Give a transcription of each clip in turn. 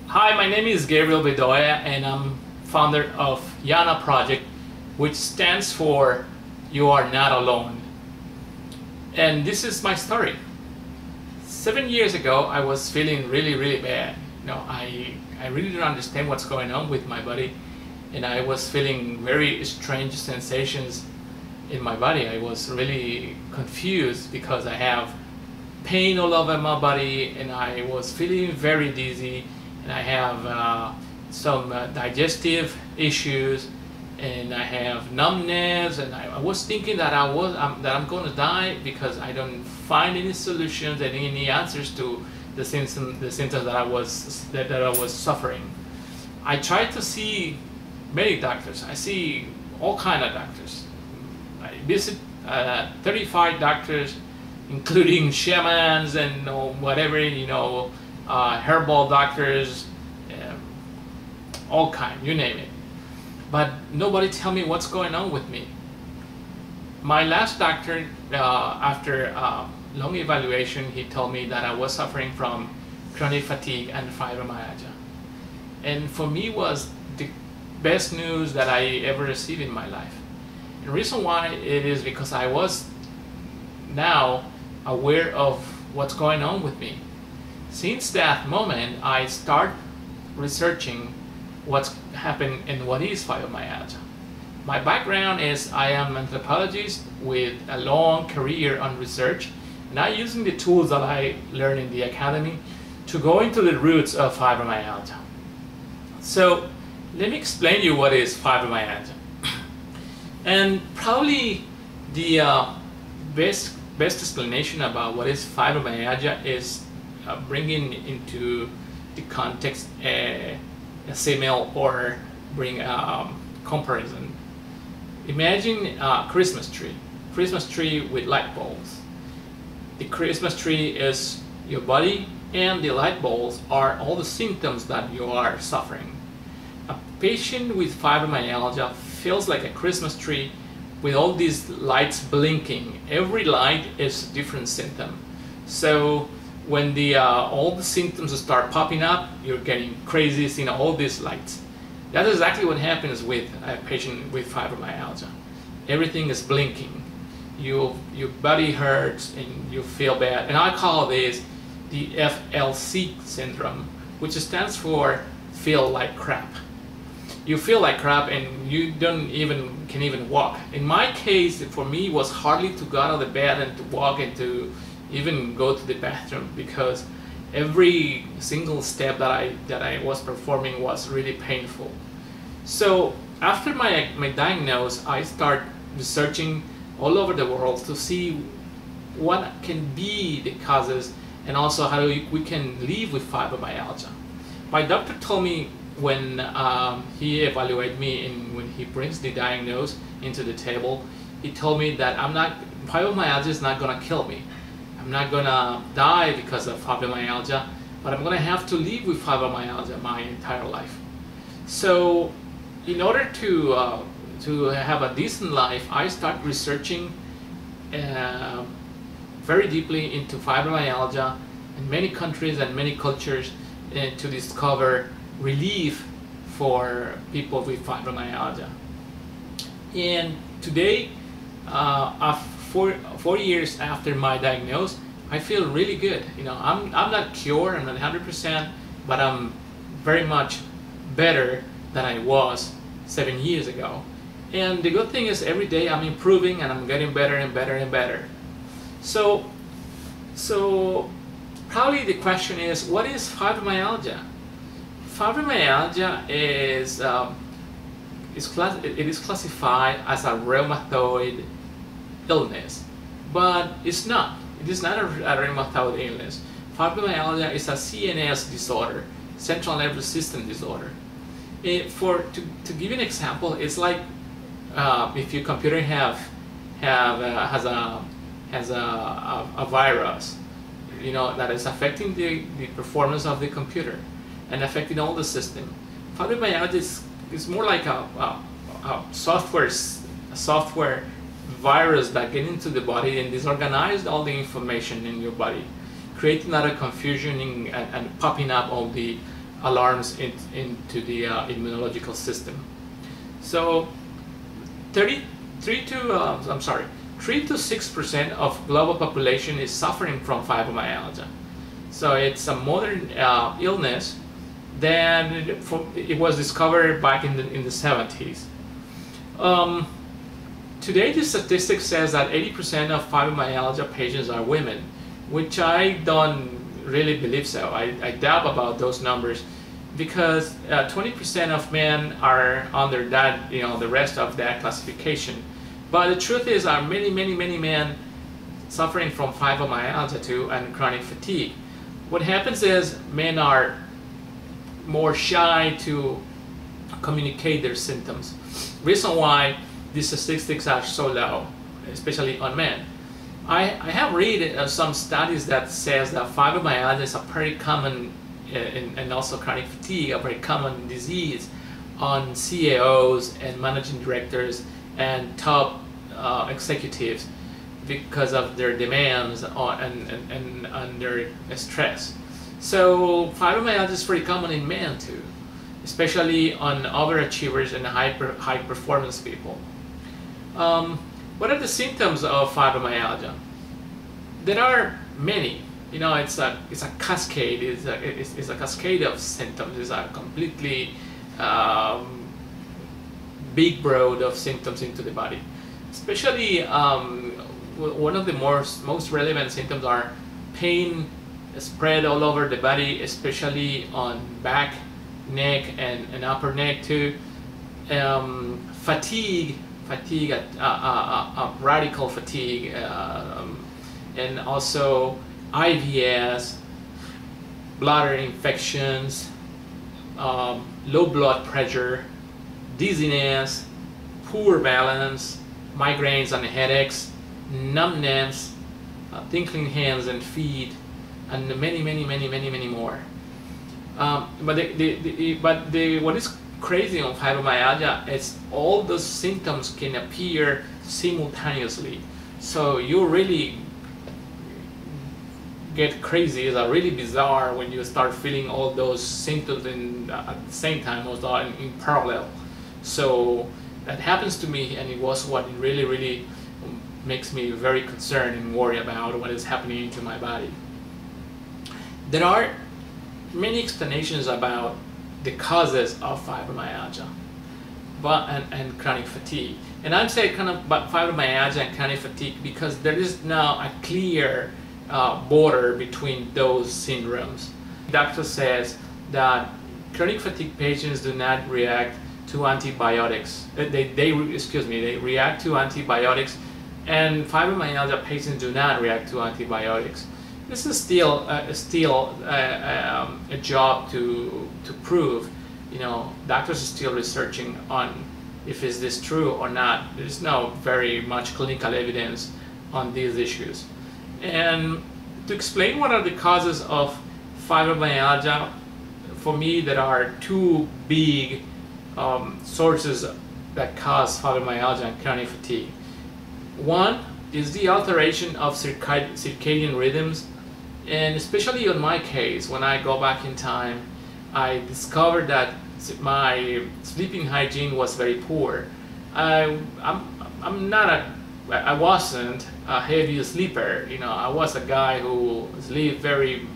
Hi, my name is Gabriel Bedoya and I'm founder of YANA project, which stands for You Are Not Alone. And this is my story. 7 years ago, I was feeling really bad. I really don't understand what's going on with my body, and I was feeling very strange sensations in my body. I was really confused because I have pain all over my body, and I was feeling very dizzy, and I have some digestive issues, and I have numbness, and I was thinking that I'm going to die because I don't find any solutions and any answers to the symptoms that I was suffering. I tried to see many doctors. I see all kind of doctors. I visit 35 doctors, including shamans and whatever, herbal doctors, all kind, you name it. But nobody tell me what's going on with me. My last doctor, after long evaluation, he told me that I was suffering from chronic fatigue and fibromyalgia. And for me was the best news that I ever received in my life. And the reason why it is because I was now aware of what's going on with me. Since that moment, I start researching what's happened and what is fibromyalgia. My background is I am an anthropologist with a long career on research, and I'm using the tools that I learned in the academy to go into the roots of fibromyalgia. So let me explain you what is fibromyalgia. And probably the best explanation about what is fibromyalgia is bringing into the context a simile or bring comparison. Imagine a Christmas tree with light bulbs. The Christmas tree is your body, and the light bulbs are all the symptoms that you are suffering. A patient with fibromyalgia feels like a Christmas tree with all these lights blinking. Every light is a different symptom. So when all the symptoms start popping up, you're getting crazy, seeing all these lights. That's exactly what happens with a patient with fibromyalgia. Everything is blinking. Your body hurts and you feel bad. And I call this the FLC syndrome, which stands for feel like crap. You feel like crap and you can even walk. In my case, for me, it was hardly to go out of the bed and to walk and to even go to the bathroom, because every single step that I was performing was really painful. So after my diagnosis, I start researching all over the world to see what can be the causes and also how we can live with fibromyalgia. My doctor told me when he evaluated me and when he brings the diagnosis into the table, he told me that fibromyalgia is not gonna kill me. I'm not gonna die because of fibromyalgia, but I'm gonna have to live with fibromyalgia my entire life. So in order to have a decent life, I start researching very deeply into fibromyalgia in many countries and many cultures to discover relief for people with fibromyalgia. And today, four years after my diagnosis, I feel really good. I'm not cured, I'm not 100%, but I'm very much better than I was 7 years ago. And the good thing is every day I'm improving and I'm getting better and better and better. So probably the question is, what is fibromyalgia? Fibromyalgia is classified as a rheumatoid illness, but it's not. It is not a rheumatoid illness. Fibromyalgia is a CNS disorder, central nervous system disorder. To give you an example, it's like if your computer has a virus, that is affecting the performance of the computer and affecting all the system. Fibromyalgia is more like a software virus that get into the body and disorganize all the information in your body, creating a lot of confusion and popping up all the alarms into the immunological system. So 3 to 6% of global population is suffering from fibromyalgia. So it's a modern illness. Then it was discovered back in the 70s. Today the statistics says that 80% of fibromyalgia patients are women, which I don't really believe so. I doubt about those numbers, because 20% of men are under that, the rest of that classification. But the truth is, there are many men suffering from fibromyalgia too, and chronic fatigue. What happens is men are more shy to communicate their symptoms. Reason why these statistics are so low, especially on men. I have read some studies that says that fibromyalgia is a very common, and also chronic fatigue, a very common disease on CEOs and managing directors and top executives because of their demands and their stress. So fibromyalgia is very common in men too, especially on overachievers and high performance people. What are the symptoms of fibromyalgia? There are many. It's a cascade. It's a cascade of symptoms. It's a completely big broad of symptoms into the body. Especially one of the most relevant symptoms are pain spread all over the body, especially on back, neck, and upper neck too. Fatigue, radical fatigue, and also IBS, bladder infections, low blood pressure, dizziness, poor balance, migraines and headaches, numbness, tingling hands and feet, and many more. But what is crazy on fibromyalgia is all those symptoms can appear simultaneously. So you really get crazy. It's really bizarre when you start feeling all those symptoms at the same time, or in parallel. So that happens to me, and it was what really makes me very concerned and worried about what is happening to my body. There are many explanations about the causes of fibromyalgia and chronic fatigue. And I'm saying kind of about fibromyalgia and chronic fatigue because there is now a clear border between those syndromes. The doctor says that chronic fatigue patients do not react to antibiotics. They react to antibiotics, and fibromyalgia patients do not react to antibiotics. This is still a job to prove. Doctors are still researching on if is this true or not. There's no very much clinical evidence on these issues. And to explain what are the causes of fibromyalgia, for me there are two big sources that cause fibromyalgia and chronic fatigue. One is the alteration of circadian rhythms, and especially in my case, when I go back in time, I discovered that my sleeping hygiene was very poor. I wasn't a heavy sleeper. I was a guy who sleep very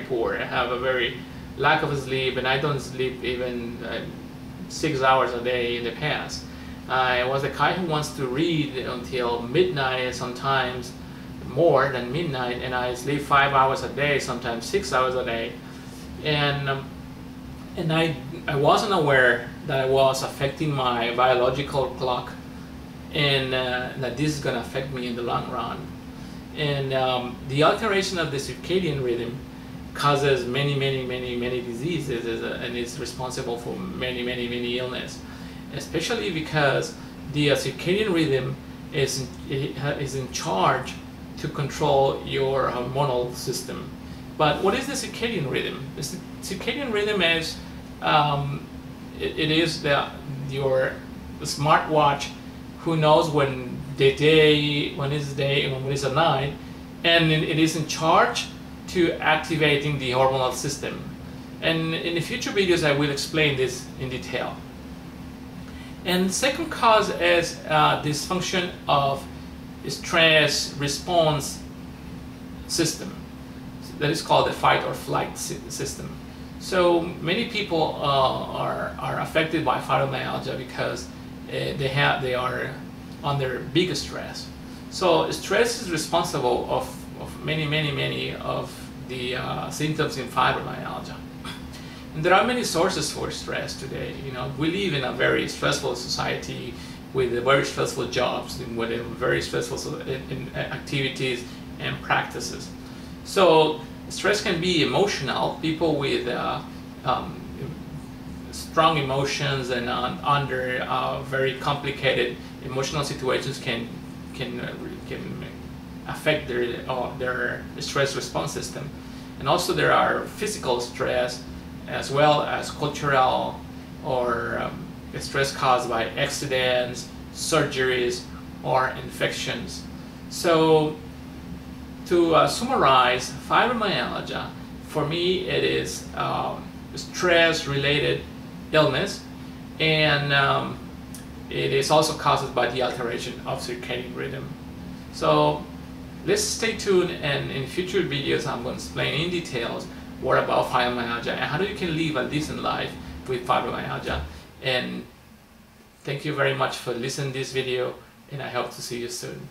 poor. I have a very lack of sleep, and I don't sleep even 6 hours a day in the past. I was a guy who wants to read until midnight, sometimes more than midnight, and I sleep 5 hours a day, sometimes 6 hours a day. And I wasn't aware that I was affecting my biological clock, and that this is going to affect me in the long run. And the alteration of the circadian rhythm causes many diseases, and it's responsible for many illness, especially because the circadian rhythm is in charge to control your hormonal system. But what is the circadian rhythm? The circadian rhythm is your smartwatch who knows when is day and when is a night, and it is in charge to activating the hormonal system. And in the future videos I will explain this in detail. And the second cause is dysfunction of stress response system. That is called the fight or flight system. So many people are affected by fibromyalgia because they are under big stress. So stress is responsible of many of the symptoms in fibromyalgia. And there are many sources for stress today. You know, we live in a very stressful society with very stressful jobs and with very stressful activities and practices. So stress can be emotional. People with strong emotions and under very complicated emotional situations can affect their stress response system. And also there are physical stress as well as cultural or stress caused by accidents, surgeries, or infections. So to summarize, fibromyalgia, for me it is stress-related illness, and it is also caused by the alteration of circadian rhythm. So let's stay tuned, and in future videos I'm going to explain in details what about fibromyalgia and how you can live a decent life with fibromyalgia. And thank you very much for listening to this video, and I hope to see you soon.